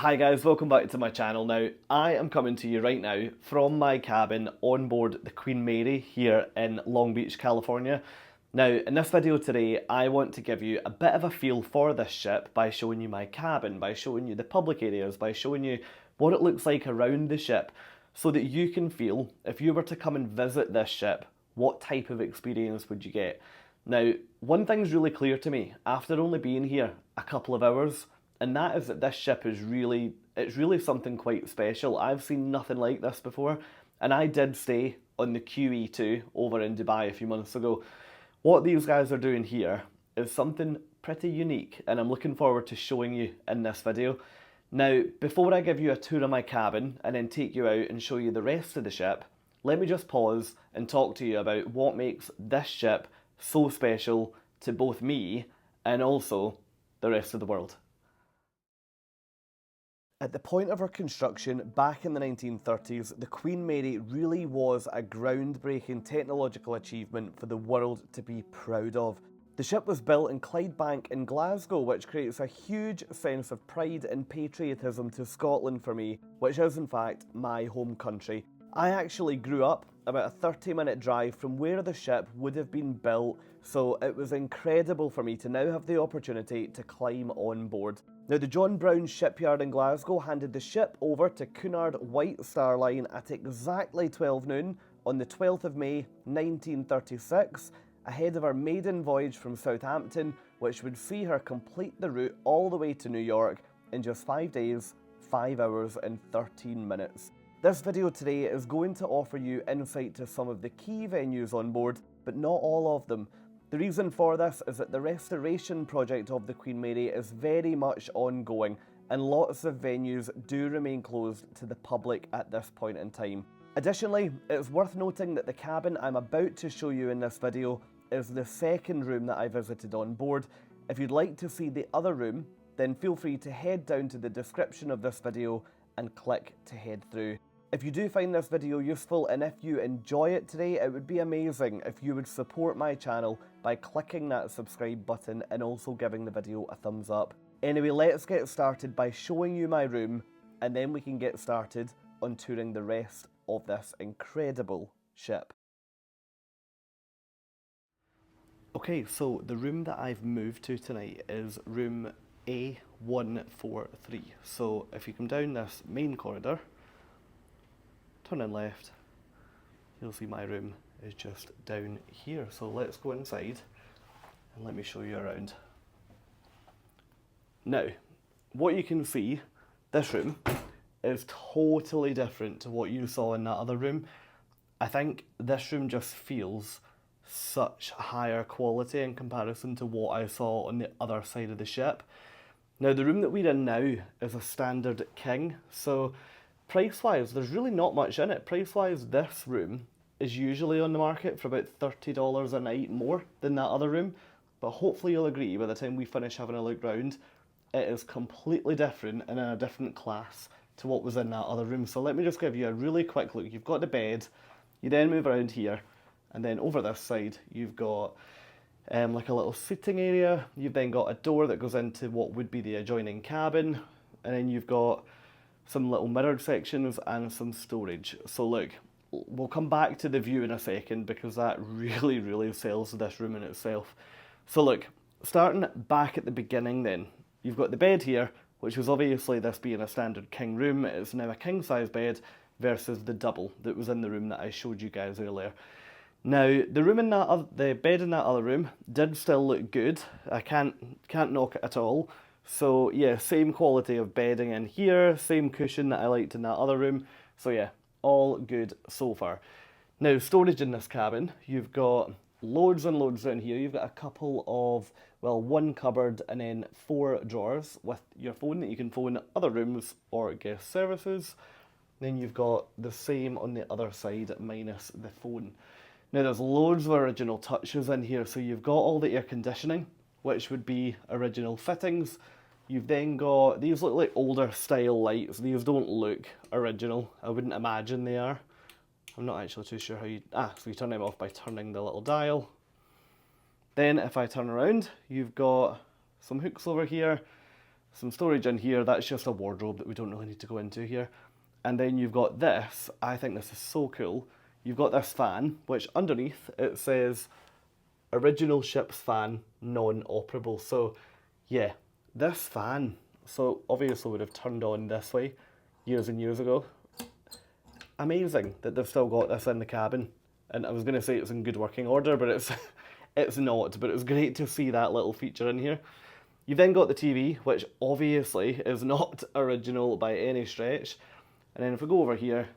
Hi guys, welcome back to my channel. Now, I am coming to you right now from my cabin on board the Queen Mary here in Long Beach, California. Now, in this video today, I want to give you a bit of a feel for this ship by showing you my cabin, by showing you the public areas, by showing you what it looks like around the ship, so that you can feel, if you were to come and visit this ship, what type of experience would you get? Now, one thing's really clear to me, after only being here a couple of hours, and that is that this ship is really something quite special. I've seen nothing like this before, and I did stay on the QE2 over in Dubai a few months ago. What these guys are doing here is something pretty unique, and I'm looking forward to showing you in this video. Now, before I give you a tour of my cabin and then take you out and show you the rest of the ship, let me just pause and talk to you about what makes this ship so special to both me and also the rest of the world. At the point of her construction back in the 1930s, the Queen Mary really was a groundbreaking technological achievement for the world to be proud of. The ship was built in Clydebank in Glasgow, which creates a huge sense of pride and patriotism to Scotland for me, which is in fact my home country. I actually grew up about a 30-minute drive from where the ship would have been built, so it was incredible for me to now have the opportunity to climb on board. Now, the John Brown shipyard in Glasgow handed the ship over to Cunard White Star Line at exactly 12 noon on the 12th of May 1936, ahead of her maiden voyage from Southampton, which would see her complete the route all the way to New York in just 5 days, 5 hours and 13 minutes. This video today is going to offer you insight to some of the key venues on board, but not all of them. The reason for this is that the restoration project of the Queen Mary is very much ongoing, and lots of venues do remain closed to the public at this point in time. Additionally, it's worth noting that the cabin I'm about to show you in this video is the second room that I visited on board. If you'd like to see the other room, then feel free to head down to the description of this video and click to head through. If you do find this video useful and if you enjoy it today, it would be amazing if you would support my channel by clicking that subscribe button and also giving the video a thumbs up. Anyway, let's get started by showing you my room, and then we can get started on touring the rest of this incredible ship. Okay, so the room that I've moved to tonight is room A143. So if you come down this main corridor, turn in left, you'll see my room is just down here. So let's go inside and let me show you around. Now, what you can see, this room is totally different to what you saw in that other room. I think this room just feels such higher quality in comparison to what I saw on the other side of the ship. Now, the room that we're in now is a standard king, so price-wise, there's really not much in it. Price-wise, this room is usually on the market for about $30 a night more than that other room, but hopefully you'll agree by the time we finish having a look round, it is completely different and in a different class to what was in that other room. So let me just give you a really quick look. You've got the bed, you then move around here, and then over this side, you've got like a little seating area. You've then got a door that goes into what would be the adjoining cabin, and then you've got some little mirrored sections and some storage. So look, we'll come back to the view in a second because that really sells this room in itself. So look, starting back at the beginning then, you've got the bed here, which was obviously this being a standard king room. It's now a king size bed versus the double that was in the room that I showed you guys earlier. Now, the bed in that other room did still look good. I can't knock it at all. So yeah, same quality of bedding in here, same cushion that I liked in that other room. So yeah, all good so far. Now, storage in this cabin, you've got loads and loads in here. You've got a couple of, well, one cupboard and then 4 drawers with your phone that you can phone other rooms or guest services. Then you've got the same on the other side minus the phone. Now, there's loads of original touches in here. So you've got all the air conditioning, which would be original fittings. You've then got, these look like older style lights. These don't look original. I wouldn't imagine they are. I'm not actually too sure how you, so you turn them off by turning the little dial. Then if I turn around, you've got some hooks over here, some storage in here. That's just a wardrobe that we don't really need to go into here. And then you've got this, I think this is so cool. You've got this fan, which underneath it says original ship's fan, non-operable. So yeah, this fan, so obviously would have turned on this way years and years ago. Amazing that they've still got this in the cabin. And I was going to say it's in good working order, but it's not. But it's great to see that little feature in here. You've then got the TV, which obviously is not original by any stretch. And then if we go over here,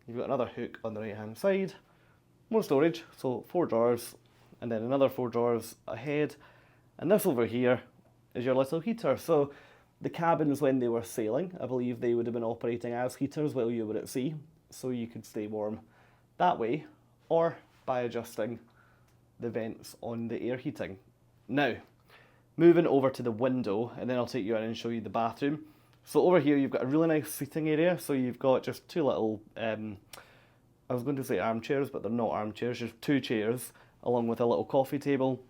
you've got another hook on the right hand side. More storage, so 4 drawers, and then another 4 drawers ahead. And this over here is your little heater. So the cabins, when they were sailing, I believe they would have been operating as heaters while you were at sea, so you could stay warm that way, or by adjusting the vents on the air heating. Now, moving over to the window, and then I'll take you in and show you the bathroom. So over here you've got a really nice seating area, so you've got just 2 little, I was going to say armchairs, but they're not armchairs, just 2 chairs, along with a little coffee table.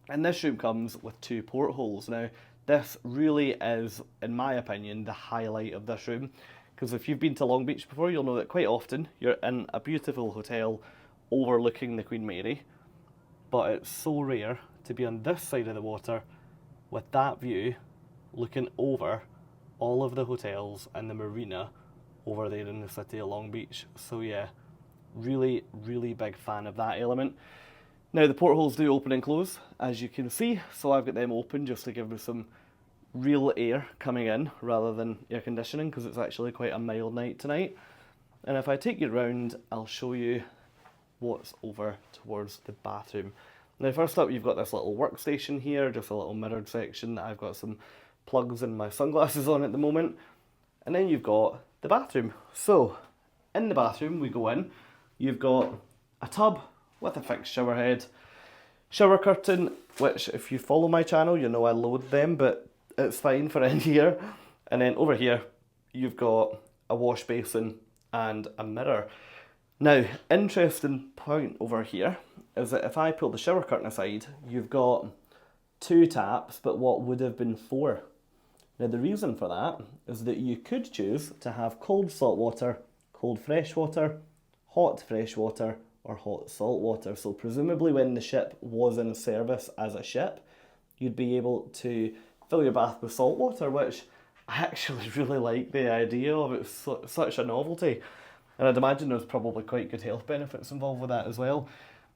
And this room comes with 2 portholes. Now, this really is, in my opinion, the highlight of this room, because if you've been to Long Beach before, you'll know that quite often you're in a beautiful hotel overlooking the Queen Mary, but it's so rare to be on this side of the water with that view looking over all of the hotels and the marina over there in the city of Long Beach. So yeah, really, really big fan of that element. Now the portholes do open and close, as you can see, so I've got them open just to give me some real air coming in rather than air conditioning, because it's actually quite a mild night tonight. And if I take you round, I'll show you what's over towards the bathroom. Now first up, you've got this little workstation here, just a little mirrored section that I've got some plugs and my sunglasses on at the moment. And then you've got the bathroom. So in the bathroom we go in, you've got a tub with a fixed shower head, shower curtain, which if you follow my channel you know I load them, but it's fine for in here. And then over here you've got a wash basin and a mirror. Now, interesting point over here is that if I pull the shower curtain aside, you've got 2 taps, but what would have been 4. Now the reason for that is that you could choose to have cold salt water, cold fresh water, hot fresh water, or hot salt water. So presumably when the ship was in service as a ship, you'd be able to fill your bath with salt water, which I actually really like the idea of. It's such a novelty. And I'd imagine there's probably quite good health benefits involved with that as well.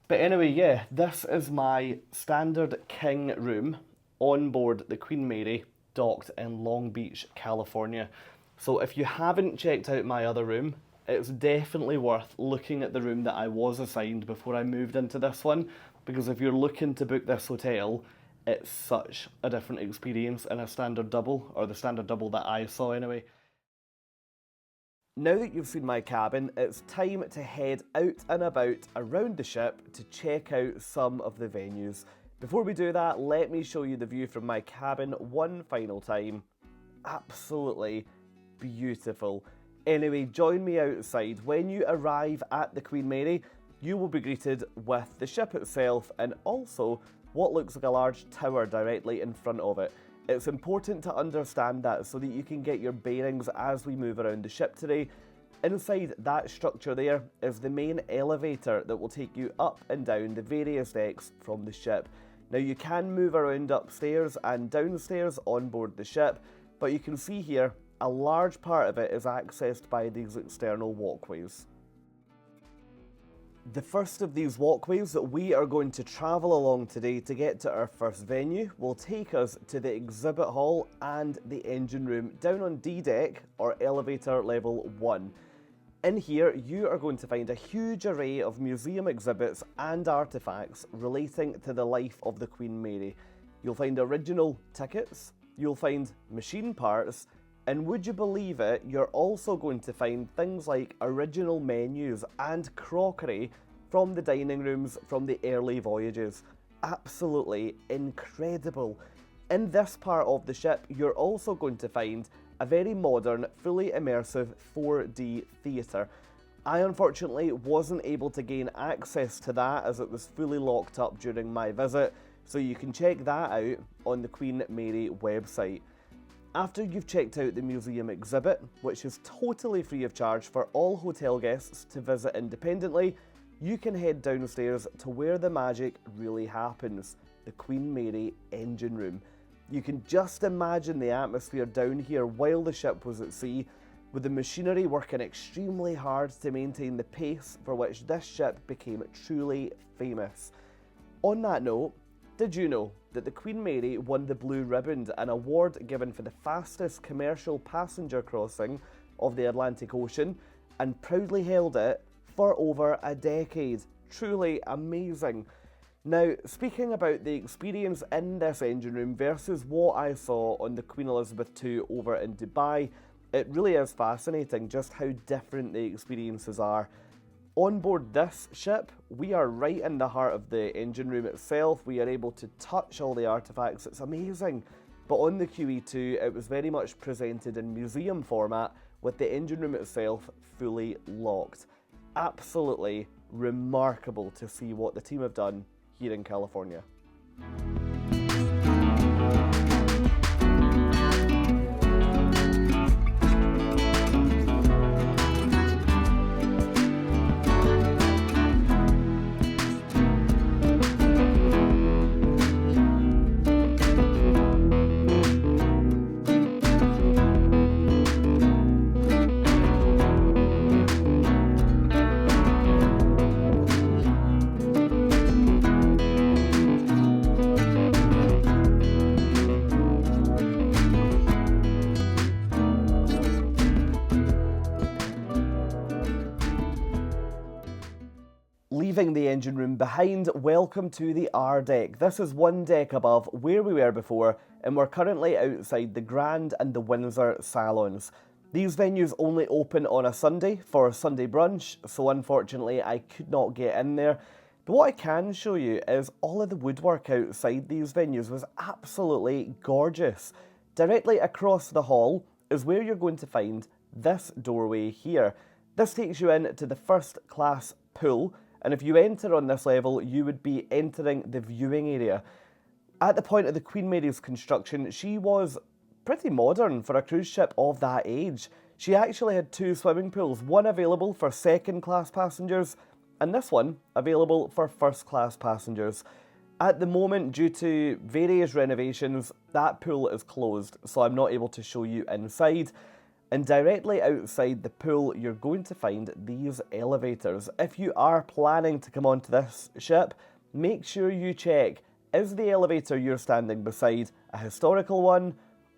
But anyway, yeah, this is my standard king room on board the Queen Mary, docked in Long Beach, California. So if you haven't checked out my other room, it's definitely worth looking at the room that I was assigned before I moved into this one, because if you're looking to book this hotel, it's such a different experience in a standard double, or the standard double that I saw anyway. Now that you've seen my cabin, it's time to head out and about around the ship to check out some of the venues. Before we do that, let me show you the view from my cabin one final time. Absolutely beautiful. Anyway, join me outside. When you arrive at the Queen Mary, you will be greeted with the ship itself and also what looks like a large tower directly in front of it. It's important to understand that so that you can get your bearings as we move around the ship today. Inside that structure there is the main elevator that will take you up and down the various decks from the ship. Now you can move around upstairs and downstairs on board the ship, but you can see here a large part of it is accessed by these external walkways. The first of these walkways that we are going to travel along today to get to our first venue will take us to the exhibit hall and the engine room down on D deck, or elevator level 1. In here you are going to find a huge array of museum exhibits and artefacts relating to the life of the Queen Mary. You'll find original tickets, you'll find machine parts, and would you believe it, you're also going to find things like original menus and crockery from the dining rooms from the early voyages. Absolutely incredible. In this part of the ship, you're also going to find a very modern, fully immersive 4D theatre. I unfortunately wasn't able to gain access to that as it was fully locked up during my visit, so you can check that out on the Queen Mary website. After you've checked out the museum exhibit, which is totally free of charge for all hotel guests to visit independently, you can head downstairs to where the magic really happens, the Queen Mary engine room. You can just imagine the atmosphere down here while the ship was at sea, with the machinery working extremely hard to maintain the pace for which this ship became truly famous. On that note, did you know that the Queen Mary won the Blue Riband, an award given for the fastest commercial passenger crossing of the Atlantic Ocean, and proudly held it for over a decade? Truly amazing. Now, speaking about the experience in this engine room versus what I saw on the Queen Elizabeth II over in Dubai, it really is fascinating just how different the experiences are. On board this ship, we are right in the heart of the engine room itself. We are able to touch all the artifacts. It's amazing. But on the QE2, it was very much presented in museum format, with the engine room itself fully locked. Absolutely remarkable to see what the team have done here in California. Leaving the engine room behind, welcome to the R deck. This is one deck above where we were before, and we're currently outside the Grand and the Windsor Salons. These venues only open on a Sunday for Sunday brunch, so unfortunately I could not get in there. But what I can show you is all of the woodwork outside these venues was absolutely gorgeous. Directly across the hall is where you're going to find this doorway here. This takes you in to the first class pool, and if you enter on this level, you would be entering the viewing area. At the point of the Queen Mary's construction, she was pretty modern for a cruise ship of that age. She actually had two swimming pools, one available for second class passengers, and this one available for first class passengers. At the moment, due to various renovations, that pool is closed, so I'm not able to show you inside. And directly outside the pool, you're going to find these elevators. If you are planning to come onto this ship, make sure you check, is the elevator you're standing beside a historical one,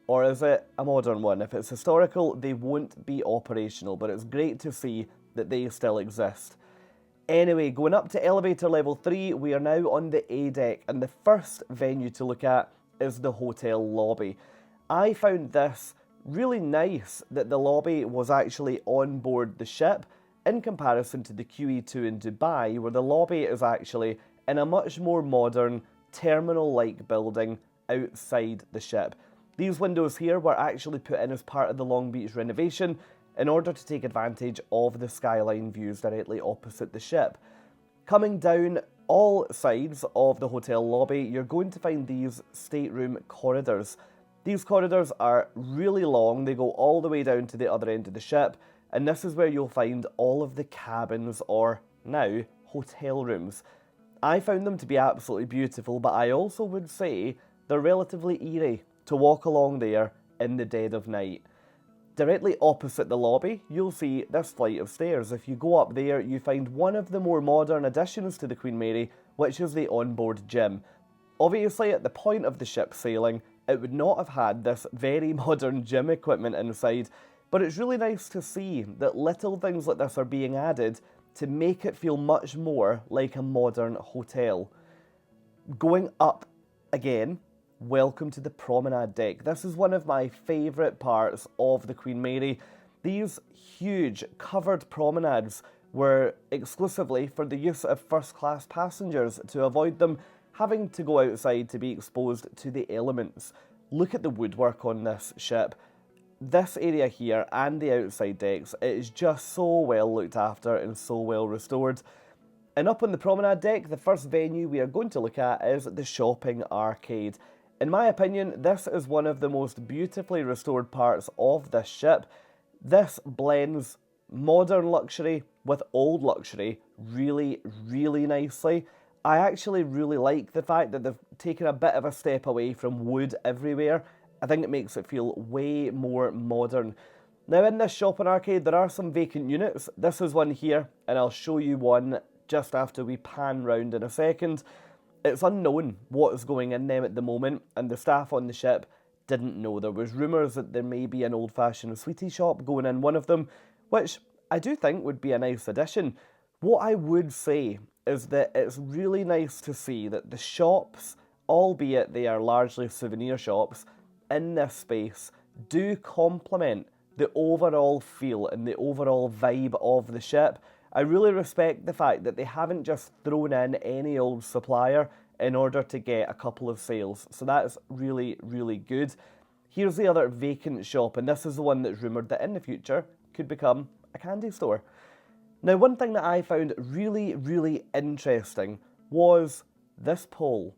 or is it a modern one? If it's historical, they won't be operational, but it's great to see that they still exist. Anyway, going up to elevator level 3, we are now on the A deck, and the first venue to look at is the hotel lobby. I found this really nice that the lobby was actually on board the ship, in comparison to the QE2 in Dubai, where the lobby is actually in a much more modern, terminal-like building outside the ship. These windows here were actually put in as part of the Long Beach renovation in order to take advantage of the skyline views directly opposite the ship. Coming down all sides of the hotel lobby, you're going to find these stateroom corridors. These corridors are really long, they go all the way down to the other end of the ship, and this is where you'll find all of the cabins, or now, hotel rooms. I found them to be absolutely beautiful, but I also would say they're relatively eerie to walk along there in the dead of night. Directly opposite the lobby, you'll see this flight of stairs. If you go up there, you find one of the more modern additions to the Queen Mary, which is the onboard gym. Obviously, at the point of the ship sailing, it would not have had this very modern gym equipment inside, but it's really nice to see that little things like this are being added to make it feel much more like a modern hotel. Going up again, welcome to the promenade deck. This is one of my favourite parts of the Queen Mary. These huge covered promenades were exclusively for the use of first class passengers to avoid them having to go outside to be exposed to the elements. Look at the woodwork on this ship. This area here and the outside decks, it is just so well looked after and so well restored. And up on the promenade deck, the first venue we are going to look at is the shopping arcade. In my opinion, this is one of the most beautifully restored parts of this ship. This blends modern luxury with old luxury really, really nicely. I actually really like the fact that they've taken a bit of a step away from wood everywhere. I think it makes it feel way more modern. Now in this shopping arcade there are some vacant units. This is one here, and I'll show you one just after we pan round in a second. It's unknown what is going in them at the moment, and the staff on the ship didn't know. There was rumours that there may be an old-fashioned sweetie shop going in one of them, which I do think would be a nice addition. What I would say is that it's really nice to see that the shops, albeit they are largely souvenir shops, in this space do complement the overall feel and the overall vibe of the ship. I really respect the fact that they haven't just thrown in any old supplier in order to get a couple of sales. So that's really, really good. Here's the other vacant shop, and this is the one that's rumoured that in the future could become a candy store. Now, one thing that I found really, really interesting was this pole.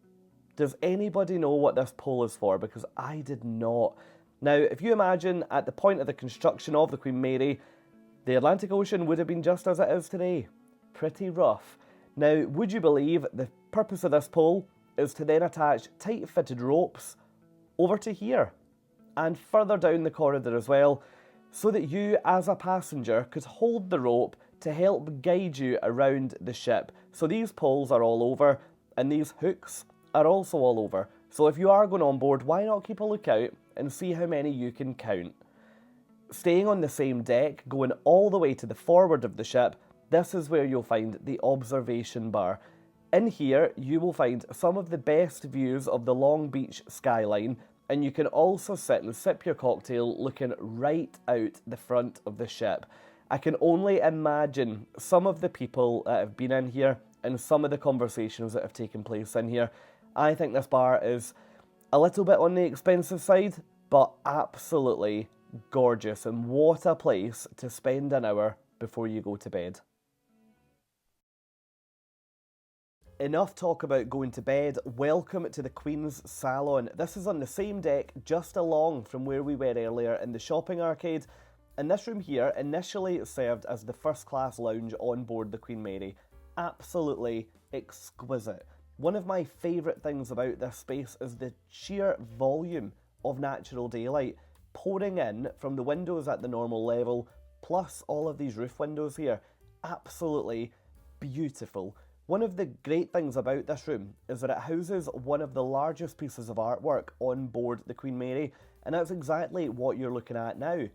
Does anybody know what this pole is for? Because I did not. Now, if you imagine at the point of the construction of the Queen Mary, the Atlantic Ocean would have been just as it is today. Pretty rough. Now, would you believe the purpose of this pole is to then attach tight-fitted ropes over to here and further down the corridor as well, so that you as a passenger could hold the rope to help guide you around the ship. So these poles are all over, and these hooks are also all over. So if you are going on board, why not keep a lookout and see how many you can count? Staying on the same deck, going all the way to the forward of the ship, this is where you'll find the observation bar. In here, you will find some of the best views of the Long Beach skyline, and you can also sit and sip your cocktail looking right out the front of the ship. I can only imagine some of the people that have been in here and some of the conversations that have taken place in here. I think this bar is a little bit on the expensive side, but absolutely gorgeous, and what a place to spend an hour before you go to bed. Enough talk about going to bed. Welcome to the Queen's Salon. This is on the same deck just along from where we were earlier in the shopping arcade, and this room here initially served as the first class lounge on board the Queen Mary. Absolutely exquisite. One of my favourite things about this space is the sheer volume of natural daylight pouring in from the windows at the normal level, plus all of these roof windows here. Absolutely beautiful. One of the great things about this room is that it houses one of the largest pieces of artwork on board the Queen Mary, and that's exactly what you're looking at now.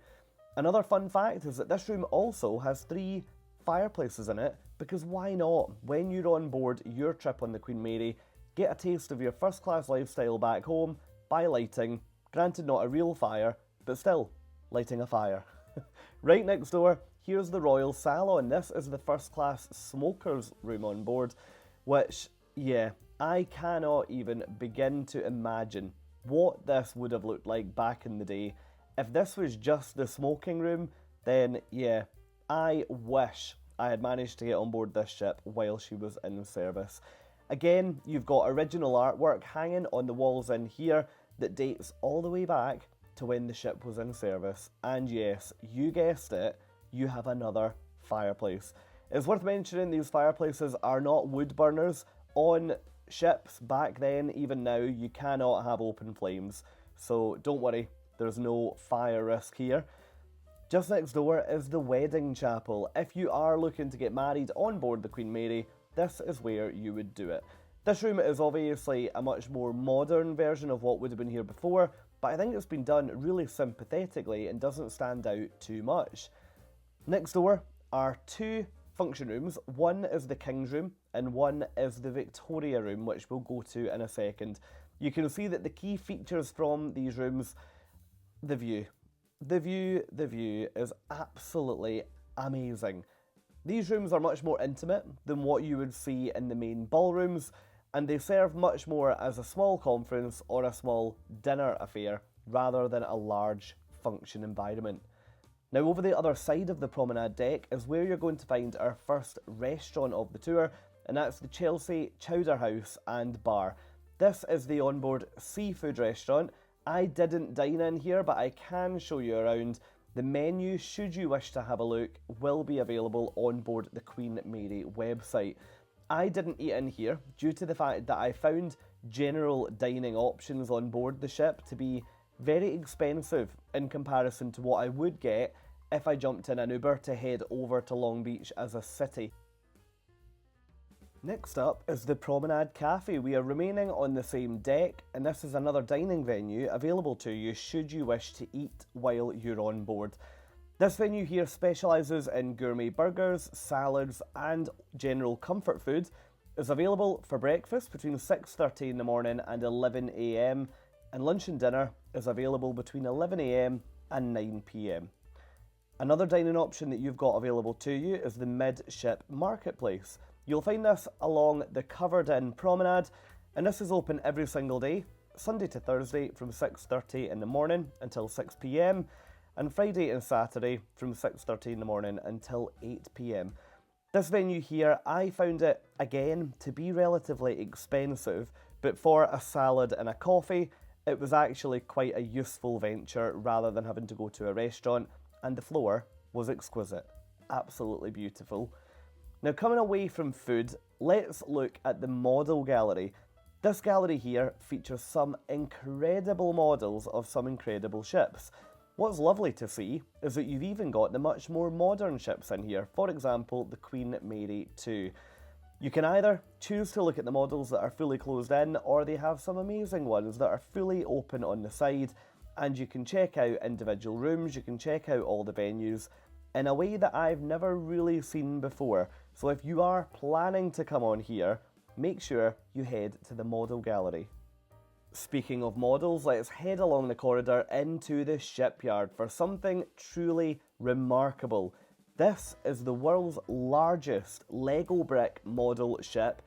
Another fun fact is that this room also has 3 fireplaces in it, because why not? When you're on board your trip on the Queen Mary, get a taste of your first class lifestyle back home by lighting, granted not a real fire, but still lighting a fire. Right next door, here's the Royal Salon. This is the first class smokers room on board, which, yeah, I cannot even begin to imagine what this would have looked like back in the day. If this was just the smoking room, then yeah, I wish I had managed to get on board this ship while she was in service. Again, you've got original artwork hanging on the walls in here that dates all the way back to when the ship was in service. And yes, you guessed it, you have another fireplace. It's worth mentioning these fireplaces are not wood burners. On ships back then, even now, you cannot have open flames. So don't worry, there's no fire risk here. Just next door is the wedding chapel. If you are looking to get married on board the Queen Mary, this is where you would do it. This room is obviously a much more modern version of what would have been here before, but I think it's been done really sympathetically and doesn't stand out too much. Next door are 2 function rooms. One is the King's Room and one is the Victoria Room, which we'll go to in a second. You can see that the key features from these rooms, the view. The view is absolutely amazing. These rooms are much more intimate than what you would see in the main ballrooms, and they serve much more as a small conference or a small dinner affair rather than a large function environment. Now over the other side of the promenade deck is where you're going to find our first restaurant of the tour, and that's the Chelsea Chowder House and Bar. This is the onboard seafood restaurant. I didn't dine in here, but I can show you around. The menu, should you wish to have a look, will be available on board the Queen Mary website. I didn't eat in here due to the fact that I found general dining options on board the ship to be very expensive in comparison to what I would get if I jumped in an Uber to head over to Long Beach as a city. Next up is the Promenade Cafe. We are remaining on the same deck, and this is another dining venue available to you should you wish to eat while you're on board. This venue here specialises in gourmet burgers, salads and general comfort food. It's available for breakfast between 6:30 in the morning and 11 AM, and lunch and dinner is available between 11 AM and 9 PM. Another dining option that you've got available to you is the Midship Marketplace. You'll find this along the covered-in promenade, and this is open every single day, Sunday to Thursday from 6:30 in the morning until 6 PM, and Friday and Saturday from 6:30 in the morning until 8 PM. This venue here, I found it, again, to be relatively expensive, but for a salad and a coffee, it was actually quite a useful venture rather than having to go to a restaurant, and the floor was exquisite. Absolutely beautiful. Now, coming away from food, let's look at the model gallery. This gallery here features some incredible models of some incredible ships. What's lovely to see is that you've even got the much more modern ships in here, for example, the Queen Mary 2. You can either choose to look at the models that are fully closed in, or they have some amazing ones that are fully open on the side, and you can check out individual rooms, you can check out all the venues in a way that I've never really seen before. So if you are planning to come on here, make sure you head to the model gallery. Speaking of models, let's head along the corridor into the shipyard for something truly remarkable. This is the world's largest Lego brick model ship.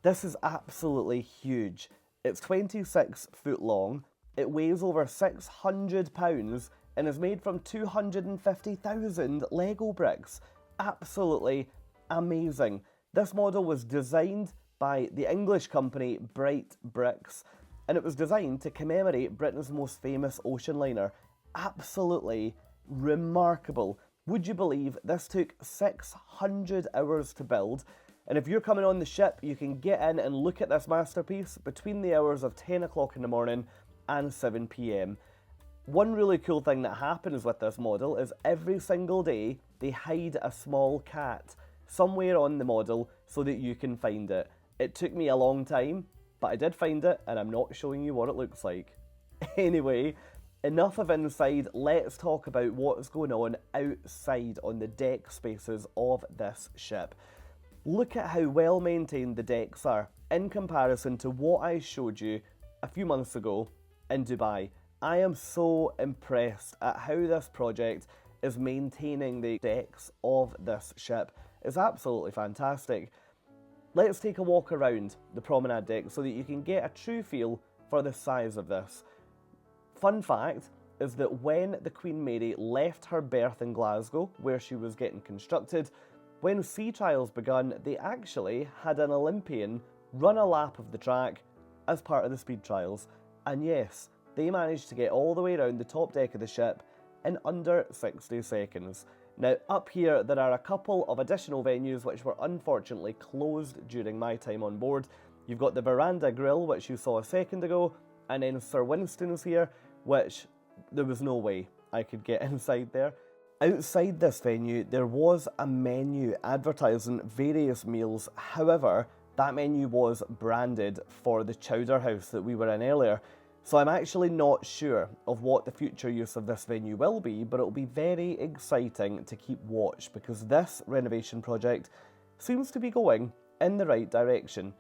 This is absolutely huge. It's 26 foot long, it weighs over 600 pounds, and is made from 250,000 Lego bricks. Absolutely amazing. This model was designed by the English company Bright Bricks, and it was designed to commemorate Britain's most famous ocean liner. Absolutely remarkable. Would you believe this took 600 hours to build? And if you're coming on the ship, you can get in and look at this masterpiece between the hours of 10 o'clock in the morning and 7 PM. One really cool thing that happens with this model is every single day they hide a small cat somewhere on the model so that you can find it. It took me a long time, but I did find it, and I'm not showing you what it looks like. Anyway, enough of inside, let's talk about what's going on outside on the deck spaces of this ship. Look at how well maintained the decks are in comparison to what I showed you a few months ago in Dubai. I am so impressed at how this project is maintaining the decks of this ship. It's absolutely fantastic. Let's take a walk around the promenade deck so that you can get a true feel for the size of this. Fun fact is that when the Queen Mary left her berth in Glasgow, where she was getting constructed, when sea trials begun, they actually had an Olympian run a lap of the track as part of the speed trials. And yes, they managed to get all the way around the top deck of the ship in under 60 seconds. Now, up here, there are a couple of additional venues which were unfortunately closed during my time on board. You've got the Veranda Grill, which you saw a second ago, and then Sir Winston's here, which there was no way I could get inside there. Outside this venue, there was a menu advertising various meals. However, that menu was branded for the Chowder House that we were in earlier. So I'm actually not sure of what the future use of this venue will be, but it'll be very exciting to keep watch because this renovation project seems to be going in the right direction.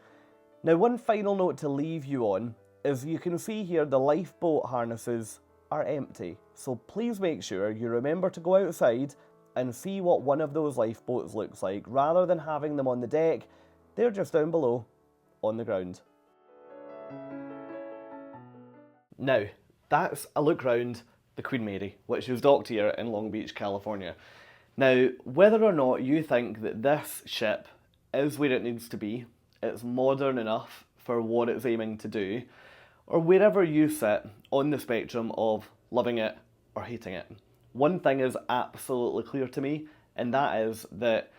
Now, one final note to leave you on is you can see here the lifeboat harnesses are empty. So please make sure you remember to go outside and see what one of those lifeboats looks like. Rather than having them on the deck, they're just down below on the ground. Now, that's a look round the Queen Mary, which was docked here in Long Beach, California. Now, whether or not you think that this ship is where it needs to be, it's modern enough for what it's aiming to do, or wherever you sit on the spectrum of loving it or hating it. One thing is absolutely clear to me, and that is that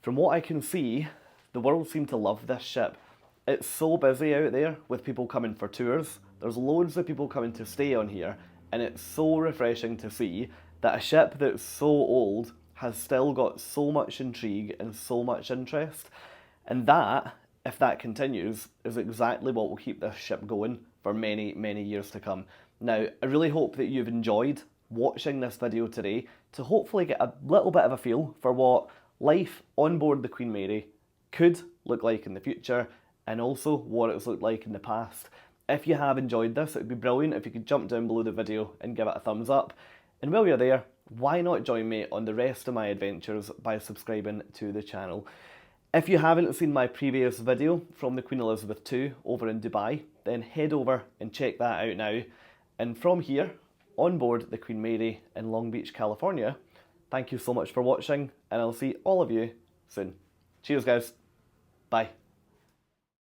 from what I can see, the world seem to love this ship. It's so busy out there with people coming for tours. There's loads of people coming to stay on here, and it's so refreshing to see that a ship that's so old has still got so much intrigue and so much interest. And that, if that continues, is exactly what will keep this ship going for many, many years to come. Now, I really hope that you've enjoyed watching this video today to hopefully get a little bit of a feel for what life on board the Queen Mary could look like in the future, and also what it's looked like in the past. If you have enjoyed this, it would be brilliant if you could jump down below the video and give it a thumbs up. And while you're there, why not join me on the rest of my adventures by subscribing to the channel. If you haven't seen my previous video from the Queen Elizabeth II over in Dubai, then head over and check that out now. And from here, on board the Queen Mary in Long Beach, California, thank you so much for watching, and I'll see all of you soon. Cheers guys, bye.